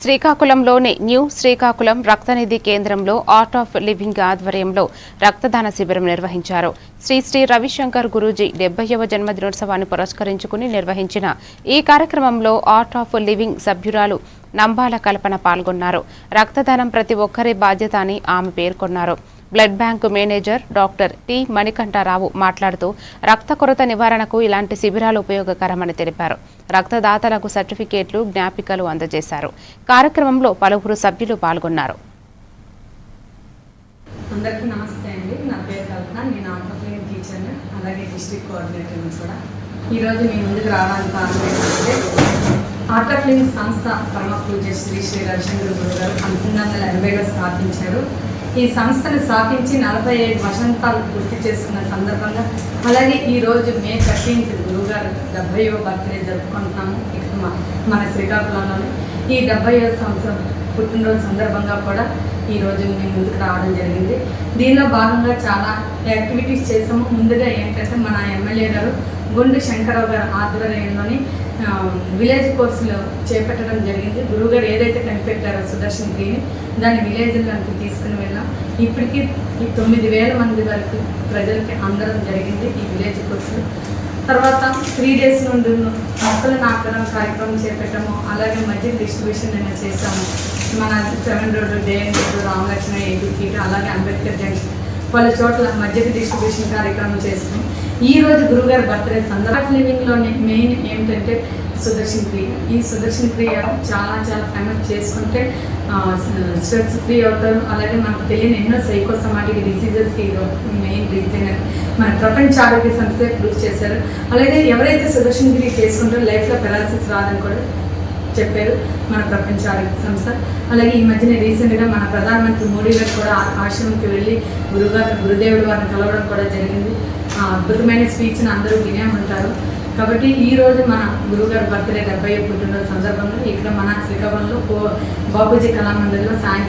శ్రీకాకుళంలోని new Srikakulam రక్తనిధి కేంద్రంలో art of living ఆధ్వర్యంలో రక్తదాన శిబిరం నిర్వహించారు. శ్రీ శ్రీ రవిశంకర్ గురూజీ 70వ జన్మదినోత్సవాన్ని పురస్కరించుకుని నిర్వహించిన ఈ కార్యక్రమంలో ఆర్ట్ ఆఫ్ లివింగ్ సభ్యురాలు నంబాల కల్పన పాల్గొన్నారు. రక్తదానం ప్రతి ఒక్కరి బాధ్యత అని ఆమె పేర్కొన్నారు. Blood bank manager doctor T Manikantharao మాట్లాడుతూ రక్త కొరత నివారణకు ఇలాంటి శిబిరాలు ఉపయోగకరమని తెలిపారు. రక్తదాతలకు సర్టిఫికేట్లు, జ్ఞాపికలు అందజేశారు. కార్యక్రమంలో పలువురు సభ్యులు పాల్గొన్నారు. అందరికీ నమస్తే అండి. నా పేరు కల్పన. నేను ఆర్ట్ ఆఫ్ లివింగ్ టీచర్, అలాగే డిస్ట్రిక్ట్ కోఆర్డినేటర్ కూడా. ఈరోజు మీ ముందుకు రావడానికి కారణం ఏంటంటే ఆర్ట్ ఆఫ్ లివింగ్ సంస్థ పరమ పూజ్య శ్రీ శ్రీ రవిశంకర్ గురువు గారు 1980లో స్థాపించారు. ఈ సంస్థను స్థాపించి 45 వసంతాలు పూర్తి చేసుకున్న సందర్భంగా, అలాగే ఈరోజు మే 13 గురువుగారు 70వ బర్త్డే జరుపుకుంటున్నాము ఇక్కడ మన శ్రీకాకుళంలోనే. ఈ 70వ సంవత్సరం పుట్టినరోజు సందర్భంగా కూడా ఈరోజు మేము ముందుకు రావడం జరిగింది. దీనిలో భాగంగా చాలా యాక్టివిటీస్ చేసాము. ముందుగా ఏంటంటే మన ఎమ్మెల్యే గారు గుండు శంకరరావు గారు ఆధ్వర్యంలోని విలేజ్ కోర్సులో చేపట్టడం జరిగింది. గురువుగారు ఏదైతే కనిపెట్టారో సుదర్శన్ క్రియని దాన్ని విలేజ్లోకి తీసుకుని వెళ్ళాం. ఇప్పటికీ 9,000 మంది వరకు ప్రజలకి అందడం జరిగింది ఈ విలేజ్ కోర్సులు. తర్వాత 3 days నుండి మొక్కలు నాటడం కార్యక్రమం చేపట్టాము. అలాగే మధ్య డిస్ట్రిబ్యూషన్ అయినా చేశాము. మన 7 రోడ్, డేఎన్ రోడ్, రామలక్ష్మణ 80 feet, అలాగే అంబేద్కర్ జంక్షన్ పలు చోట్ల మధ్య డిస్ట్రిబ్యూషన్ కార్యక్రమం చేస్తాం. ఈ రోజు గురువుగారి బర్త్డే సందర్భంగా లివింగ్లోనే మెయిన్ ఏమిటంటే సుదర్శన్ క్రియ. ఈ సుదర్శన్ క్రియ చాలా చాలా ఫేమస్ చేసుకుంటే స్ట్రెస్ ఫ్రీ అవుతారు. అలాగే మనకు తెలియని ఎన్నో సైకోసమాటిక్ డిసీజెస్కి మెయిన్ రీజన్ మన ప్రపంచ ఆరోగ్య సంస్థ ప్రూవ్ చేశారు. అలాగే ఎవరైతే సుదర్శన్ క్రియ చేసుకుంటారో లైఫ్లో పెరాలసిస్ రాదని కూడా చెప్పారు మన ప్రపంచ ఆరోగ్య సంస్థ. అలాగే ఈ మధ్యన రీసెంట్గా మన ప్రధానమంత్రి మోడీ గారు కూడా ఆశ్రమంకి వెళ్ళి గురుదేవుడు వారిని కలవడం కూడా జరిగింది. అద్భుతమైన స్పీచ్ని అందరూ వినే ఉంటారు. కాబట్టి ఈరోజు మన గురువుగారి బర్త్డే 70వ పుట్టినరోజు సందర్భంగా ఇక్కడ మన శ్రీకాకుళంలో బాపూజీ కళామందిర్లో సాయంత్రం